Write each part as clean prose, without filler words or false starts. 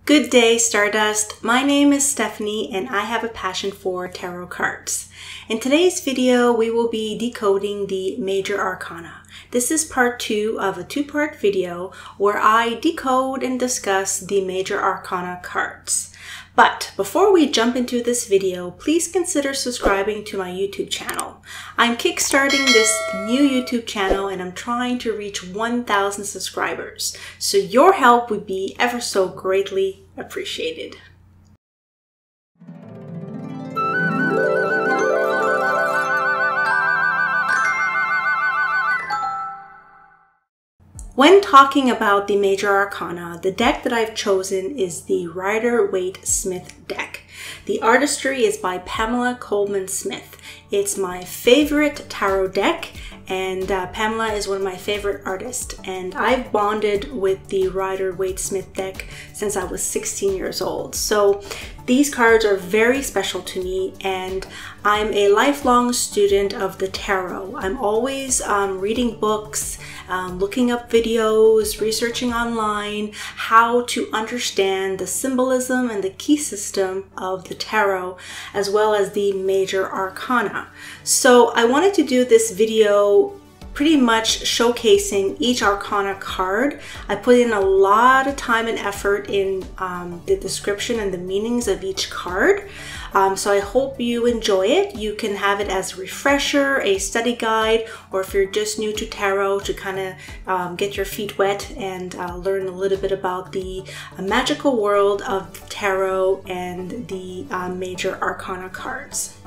Good day, Stardust. My name is Stephanie and I have a passion for tarot cards. In today's video, we will be decoding the Major Arcana. This is part 2 of a 2-part video where I decode and discuss the Major Arcana cards. But before we jump into this video, please consider subscribing to my YouTube channel. I'm kickstarting this new YouTube channel and I'm trying to reach 1,000 subscribers. So your help would be ever so greatly appreciated. When talking about the Major Arcana, the deck that I've chosen is the 𝑘𝑒 deck. The artistry is by Pamela Colman Smith. It's my favorite tarot deck, and Pamela is one of my favorite artists. And I've bonded with the 𝑘𝑒 deck since I was 16 years old. So these cards are very special to me, and I'm a lifelong student of the tarot. I'm always reading books, looking up videos, researching online how to understand the symbolism and the key system of the tarot, as well as the Major Arcana. So I wanted to do this video pretty much showcasing each Arcana card. I put in a lot of time and effort in the description and the meanings of each card. So I hope you enjoy it. You can have it as a refresher, a study guide, or if you're just new to tarot, to kind of get your feet wet and learn a little bit about the magical world of tarot and the Major Arcana cards.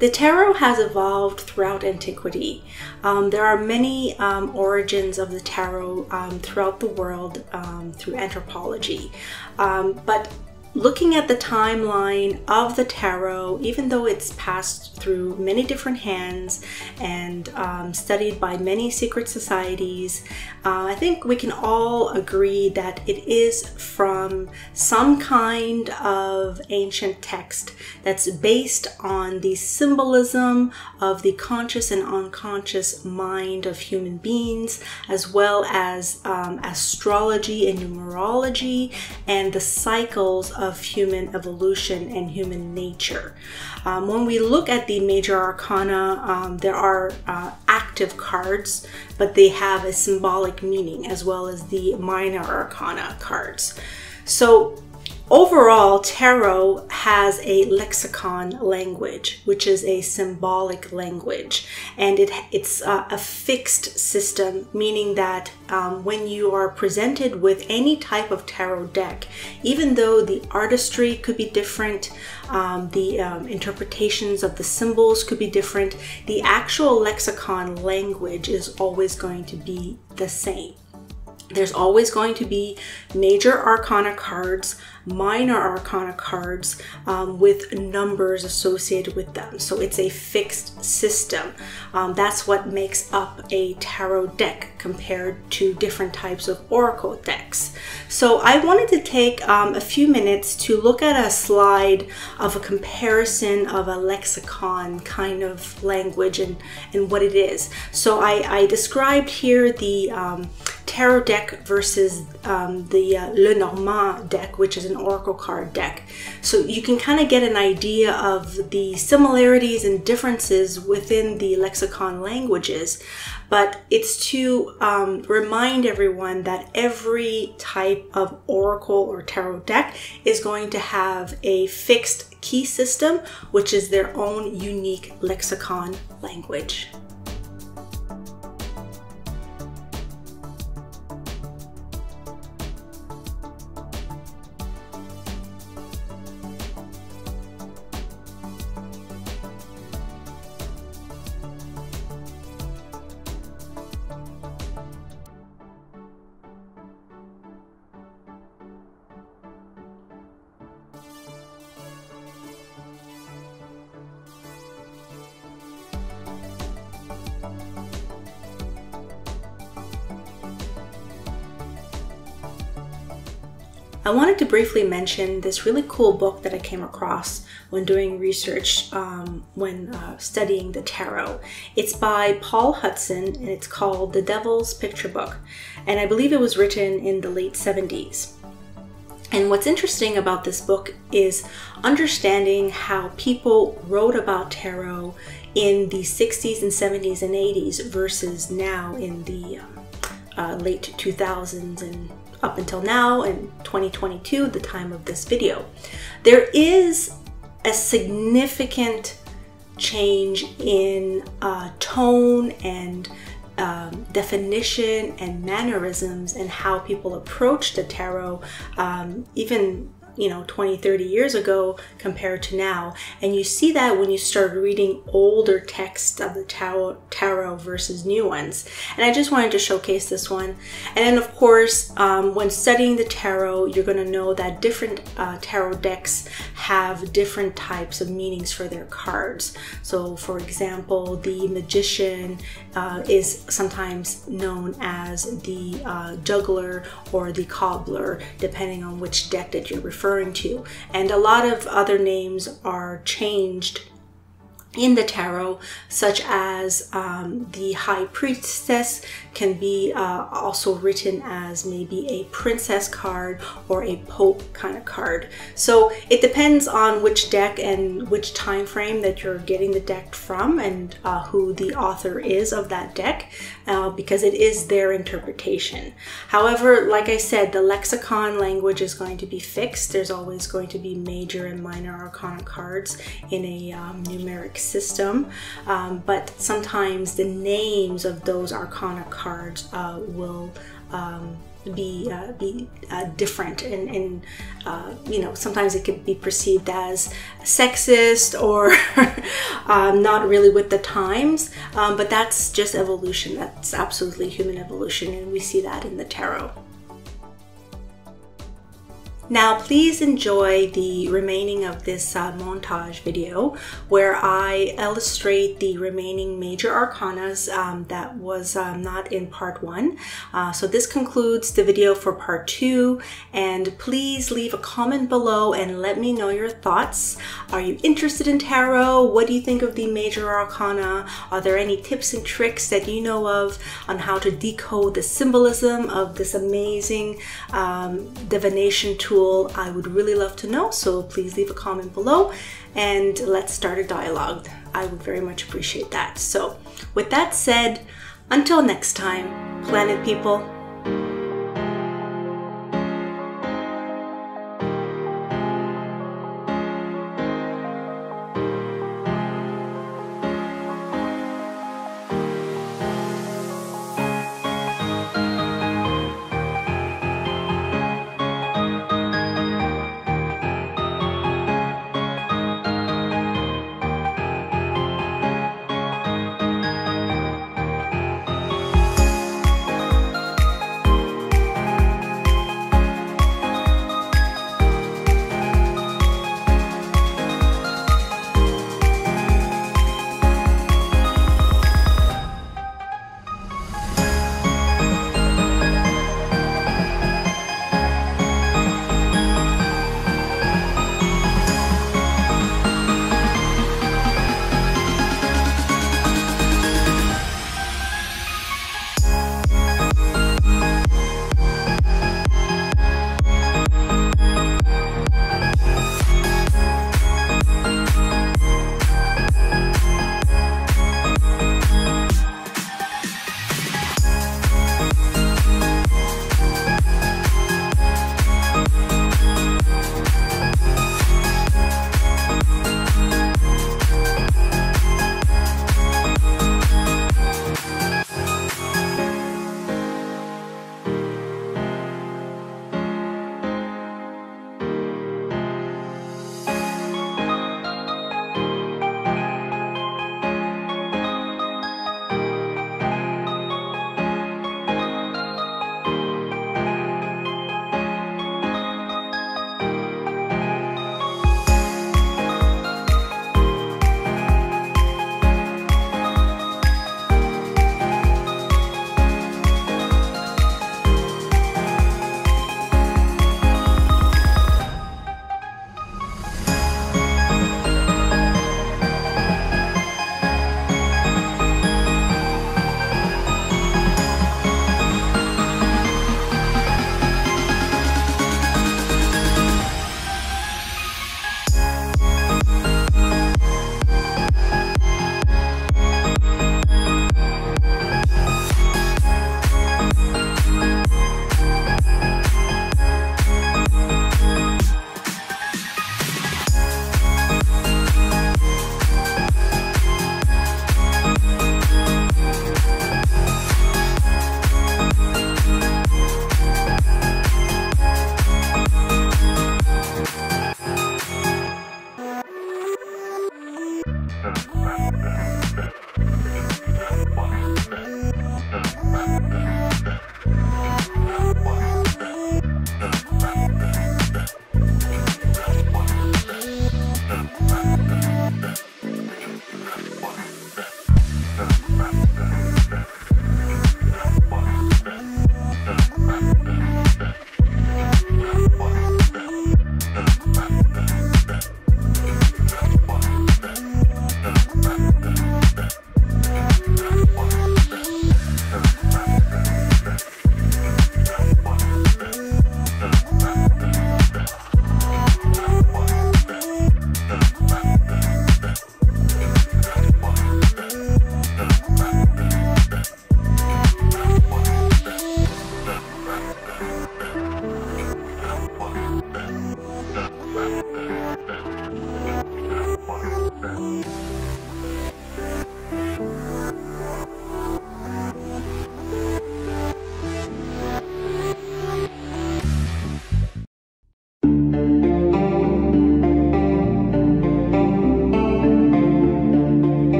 The tarot has evolved throughout antiquity. There are many origins of the tarot throughout the world through anthropology. But looking at the timeline of the tarot, even though it's passed through many different hands and studied by many secret societies, I think we can all agree that it is from some kind of ancient text that's based on the symbolism of the conscious and unconscious mind of human beings, as well as astrology and numerology and the cycles of human evolution and human nature. When we look at the Major Arcana, there are active cards, but they have a symbolic meaning, as well as the Minor Arcana cards. So overall, tarot has a lexicon language, which is a symbolic language, and it's a fixed system, meaning that when you are presented with any type of tarot deck, even though the artistry could be different, the interpretations of the symbols could be different, the actual lexicon language is always going to be the same. There's always going to be Major Arcana cards, Minor Arcana cards with numbers associated with them. So it's a fixed system. That's what makes up a tarot deck compared to different types of oracle decks. So I wanted to take a few minutes to look at a slide of a comparison of a lexicon kind of language and what it is. So I described here the tarot deck versus the 𝑘𝑒 deck, which is an oracle card deck. So you can kind of get an idea of the similarities and differences within the lexicon languages, but it's to remind everyone that every type of oracle or tarot deck is going to have a fixed key system, which is their own unique lexicon language. I wanted to briefly mention this really cool book that I came across when doing research when studying the tarot. It's by Paul Hudson and it's called The Devil's Picture Book, and I believe it was written in the late 70s. And what's interesting about this book is understanding how people wrote about tarot in the 60s and 70s and 80s versus now in the late 2000s and up until now in 2022, the time of this video. There is a significant change in tone and definition and mannerisms and how people approach the tarot, even 20, 30 years ago compared to now. And you see that when you start reading older texts of the tarot versus new ones. And I just wanted to showcase this one. And then of course, when studying the tarot, you're going to know that different tarot decks have different types of meanings for their cards. So for example, the Magician is sometimes known as the Juggler or the Cobbler, depending on which deck that you're referring to. And a lot of other names are changed in the tarot, such as the High Priestess can be also written as maybe a princess card or a pope kind of card. So it depends on which deck and which time frame that you're getting the deck from, and who the author is of that deck, because it is their interpretation. However, like I said, the lexicon language is going to be fixed. There's always going to be major and minor arcana cards in a numeric system, but sometimes the names of those arcana cards will be different, and sometimes it could be perceived as sexist or not really with the times, but that's just evolution. That's absolutely human evolution, and we see that in the tarot. Now please enjoy the remaining of this montage video where I illustrate the remaining major arcanas that was not in part 1. So this concludes the video for part 2, and please leave a comment below and let me know your thoughts. Are you interested in tarot? What do you think of the major arcana? Are there any tips and tricks that you know of on how to decode the symbolism of this amazing divination tool? I would really love to know, so please leave a comment below and let's start a dialogue. I would very much appreciate that. So with that said, until next time, planet people,